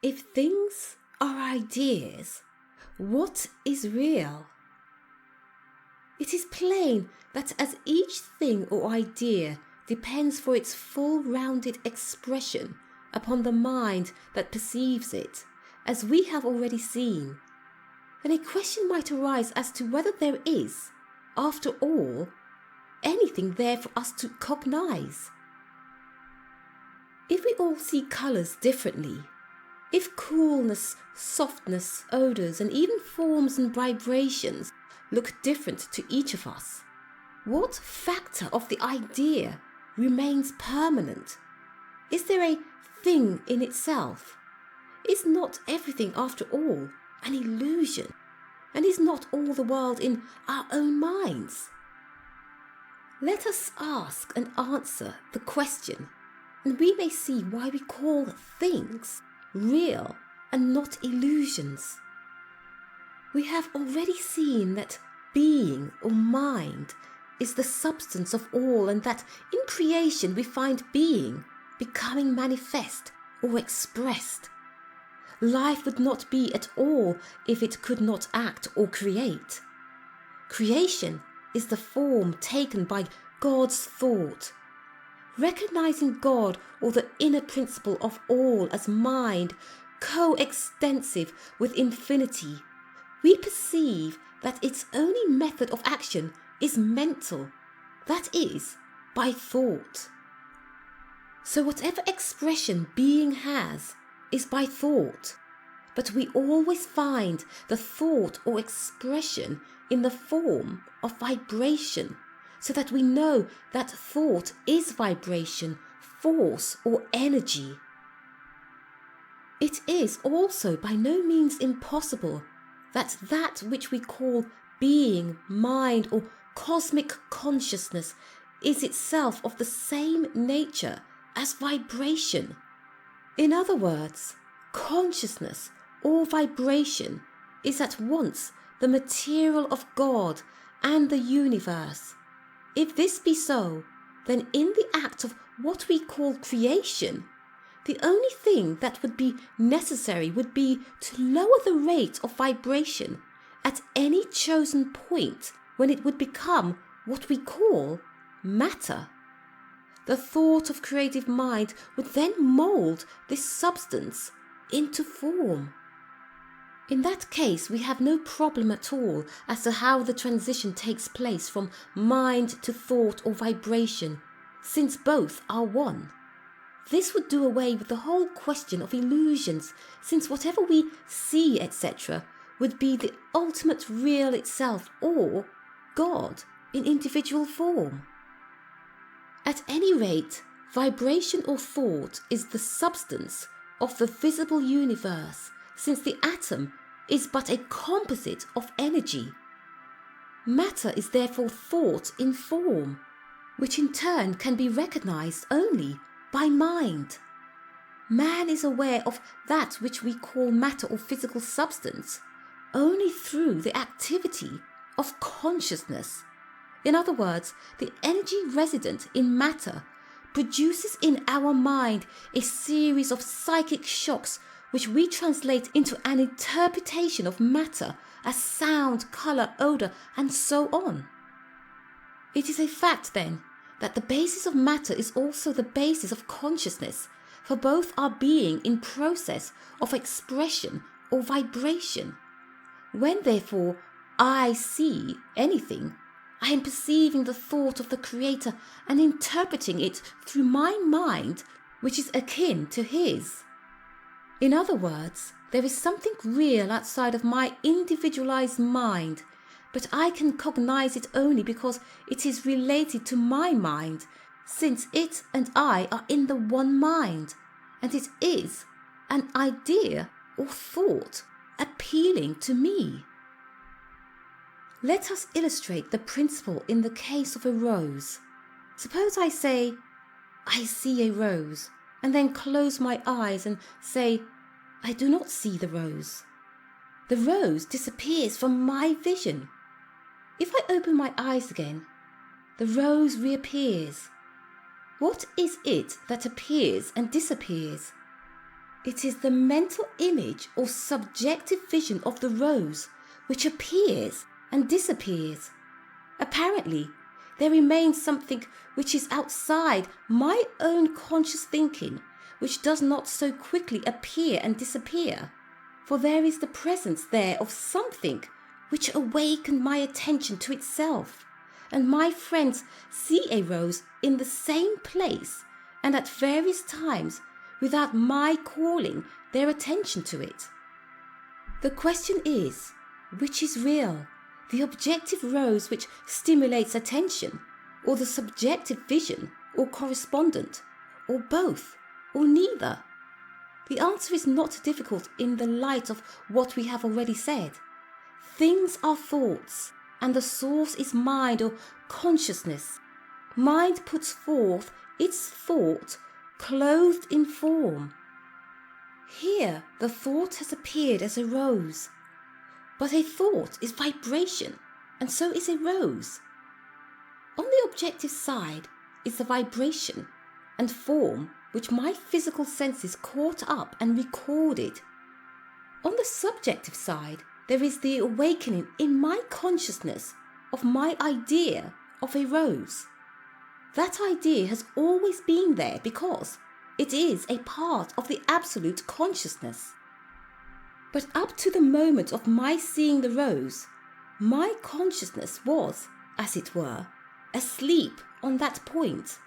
if things are ideas, what is real? It is plain that as each thing or idea depends for its full rounded expression upon the mind that perceives it, as we have already seen, then a question might arise as to whether there is, after all, anything there for us to cognize. If we all see colours differently, if coolness, softness, odours, and even forms and vibrations look different to each of us, what factor of the idea remains permanent? Is there a thing in itself? Is not everything, after all, an illusion? And is not all the world in our own minds? Let us ask and answer the question, and we may see why we call things real and not illusions. We have already seen that being or mind is the substance of all, and that in creation we find being becoming manifest or expressed. Life would not be at all if it could not act or create. Creation is the form taken by God's thought. Recognizing God or the inner principle of all as mind coextensive with infinity, we perceive that its only method of action is mental, that is, by thought. So whatever expression being has is by thought, but we always find the thought or expression in the form of vibration, so that we know that thought is vibration, force or energy. It is also by no means impossible that which we call being, mind or cosmic consciousness is itself of the same nature as vibration. In other words, consciousness or vibration is at once the material of God and the universe. If this be so, then in the act of what we call creation, the only thing that would be necessary would be to lower the rate of vibration at any chosen point when it would become what we call matter. The thought of creative mind would then mould this substance into form. In that case, we have no problem at all as to how the transition takes place from mind to thought or vibration, since both are one. This would do away with the whole question of illusions, since whatever we see, etc., would be the ultimate real itself, or God in individual form. At any rate, vibration or thought is the substance of the visible universe, since the atom is but a composite of energy. Matter is therefore thought in form, which in turn can be recognized only by mind. Man is aware of that which we call matter or physical substance only through the activity of consciousness. In other words, the energy resident in matter produces in our mind a series of psychic shocks which we translate into an interpretation of matter as sound, colour, odour, and so on. It is a fact, then, that the basis of matter is also the basis of consciousness, for both are being in process of expression or vibration. When, therefore, I see anything, I am perceiving the thought of the Creator and interpreting it through my mind, which is akin to His. In other words, there is something real outside of my individualized mind, but I can cognize it only because it is related to my mind, since it and I are in the one mind, and it is an idea or thought appealing to me. Let us illustrate the principle in the case of a rose. Suppose I say, I see a rose, and then close my eyes and say, I do not see the rose. The rose disappears from my vision. If I open my eyes again, the rose reappears. What is it that appears and disappears? It is the mental image or subjective vision of the rose which appears and disappears. Apparently, there remains something which is outside my own conscious thinking, which does not so quickly appear and disappear. For there is the presence there of something which awakened my attention to itself, and my friends see a rose in the same place and at various times without my calling their attention to it. The question is, which is real, the objective rose which stimulates attention, or the subjective vision or correspondent, or both, or neither? The answer is not difficult in the light of what we have already said. Things are thoughts, and the source is mind or consciousness. Mind puts forth its thought clothed in form. Here the thought has appeared as a rose, but a thought is vibration, and so is a rose. On the objective side is the vibration and form which my physical senses caught up and recorded. On the subjective side, there is the awakening in my consciousness of my idea of a rose. That idea has always been there because it is a part of the absolute consciousness. But up to the moment of my seeing the rose, my consciousness was, as it were, asleep on that point.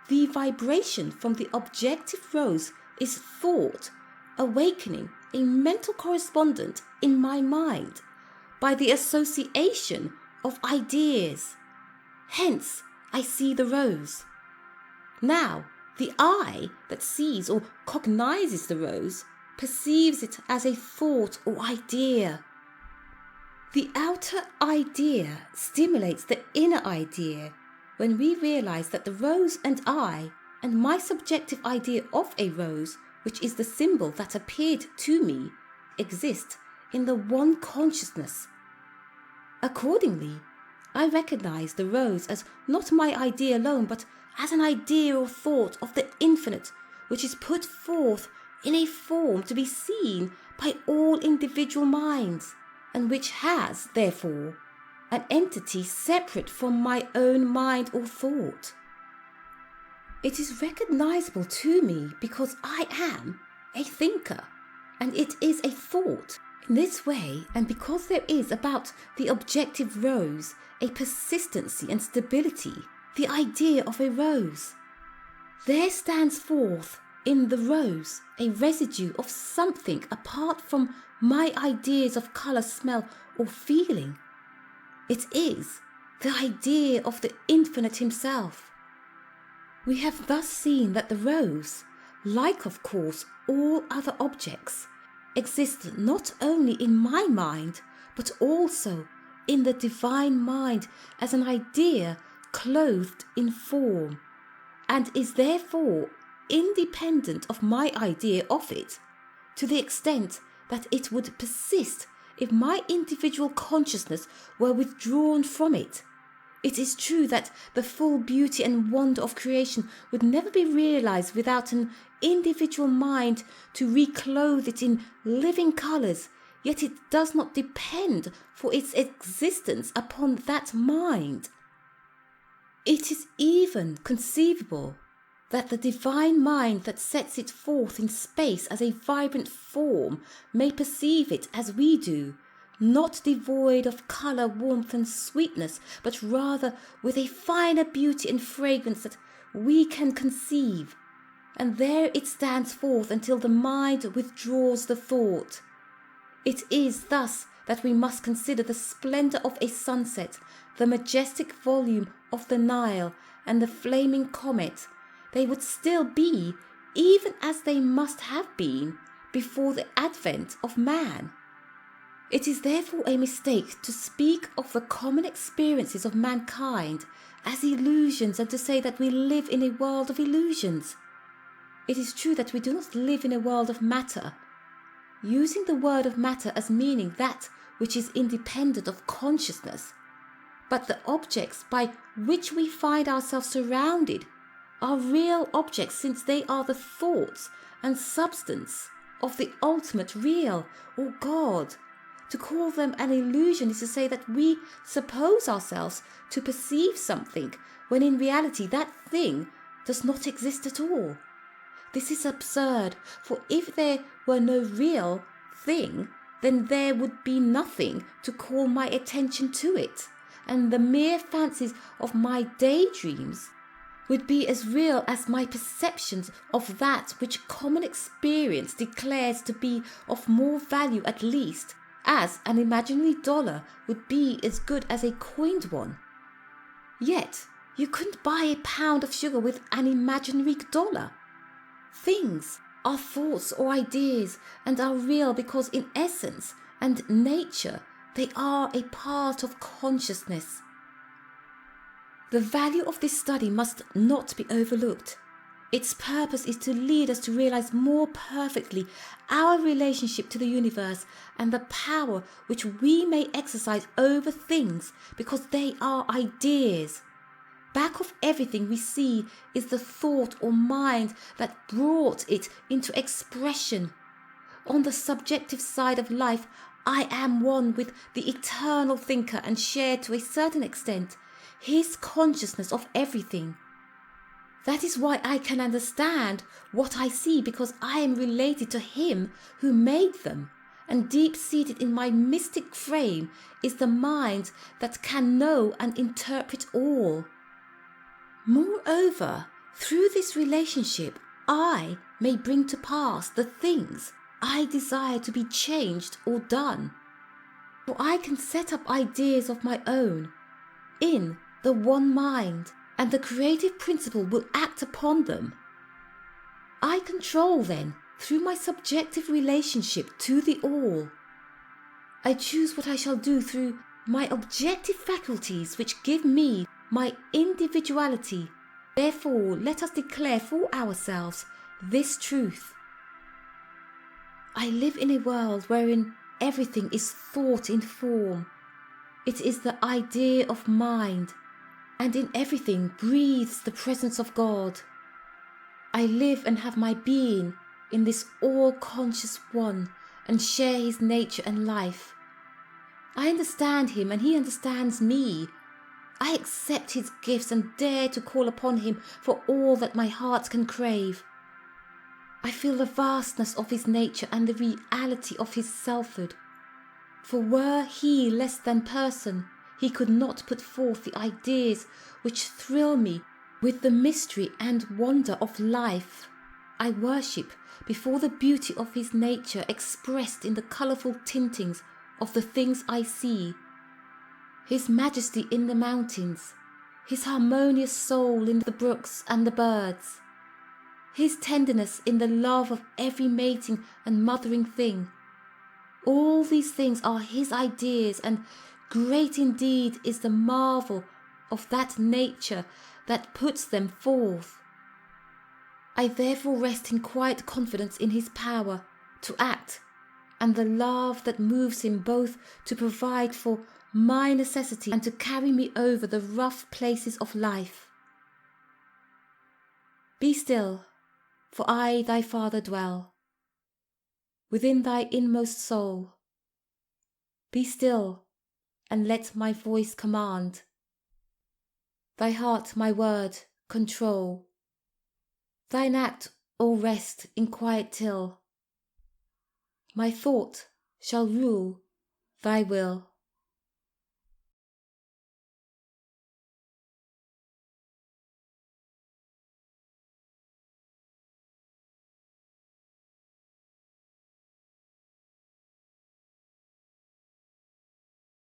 The vibration from the objective rose is thought awakening a mental correspondent in my mind by the association of ideas. Hence, I see the rose. Now, the eye that sees or cognizes the rose perceives it as a thought or idea. The outer idea stimulates the inner idea when we realize that the rose and I, and my subjective idea of a rose, which is the symbol that appeared to me, exist in the one consciousness. Accordingly, I recognize the rose as not my idea alone, but as an idea or thought of the infinite, which is put forth in a form to be seen by all individual minds, and which has, therefore, an entity separate from my own mind or thought. It is recognizable to me because I am a thinker, and it is a thought. In this way, and because there is about the objective rose a persistency and stability, the idea of a rose, there stands forth in the rose a residue of something apart from my ideas of colour, smell, or feeling. It is the idea of the infinite himself. We have thus seen that the rose, like of course all other objects, exists not only in my mind, but also in the divine mind as an idea clothed in form, and is therefore independent of my idea of it, to the extent that it would persist if my individual consciousness were withdrawn from it. It is true that the full beauty and wonder of creation would never be realized without an individual mind to reclothe it in living colours, yet it does not depend for its existence upon that mind. It is even conceivable that the divine mind that sets it forth in space as a vibrant form may perceive it as we do, not devoid of colour, warmth and sweetness, but rather with a finer beauty and fragrance that we can conceive. And there it stands forth until the mind withdraws the thought. It is thus that we must consider the splendour of a sunset, the majestic volume of the Nile, and the flaming comet. They would still be, even as they must have been, before the advent of man. It is therefore a mistake to speak of the common experiences of mankind as illusions and to say that we live in a world of illusions. It is true that we do not live in a world of matter, using the word of matter as meaning that which is independent of consciousness, but the objects by which we find ourselves surrounded are real objects, since they are the thoughts and substance of the ultimate real or God. To call them an illusion is to say that we suppose ourselves to perceive something when in reality that thing does not exist at all. This is absurd, for if there were no real thing, then there would be nothing to call my attention to it, and the mere fancies of my daydreams would be as real as my perceptions of that which common experience declares to be of more value, at least as an imaginary dollar would be as good as a coined one. Yet you couldn't buy a pound of sugar with an imaginary dollar. Things are thoughts or ideas and are real because in essence and nature they are a part of consciousness. The value of this study must not be overlooked. Its purpose is to lead us to realize more perfectly our relationship to the universe and the power which we may exercise over things because they are ideas. Back of everything we see is the thought or mind that brought it into expression. On the subjective side of life, I am one with the eternal thinker and share to a certain extent his consciousness of everything. That is why I can understand what I see, because I am related to him who made them, and deep-seated in my mystic frame is the mind that can know and interpret all. Moreover, through this relationship, I may bring to pass the things I desire to be changed or done. For I can set up ideas of my own in the one mind, and the creative principle will act upon them. I control then through my subjective relationship to the all. I choose what I shall do through my objective faculties which give me my individuality. Therefore, let us declare for ourselves this truth. I live in a world wherein everything is thought in form. It is the idea of mind, and in everything breathes the presence of God. I live and have my being in this all-conscious one and share his nature and life. I understand him and he understands me. I accept his gifts and dare to call upon him for all that my heart can crave. I feel the vastness of his nature and the reality of his selfhood. For were he less than person, he could not put forth the ideas which thrill me with the mystery and wonder of life. I worship before the beauty of his nature expressed in the colourful tintings of the things I see. His majesty in the mountains, his harmonious soul in the brooks and the birds, his tenderness in the love of every mating and mothering thing. All these things are his ideas, and great indeed is the marvel of that nature that puts them forth. I therefore rest in quiet confidence in his power to act, and the love that moves him both to provide for my necessity and to carry me over the rough places of life. Be still, for I, thy Father, dwell within thy inmost soul. Be still, and let my voice command. Thy heart my word control. Thine act, O rest in quiet till my thought shall rule thy will.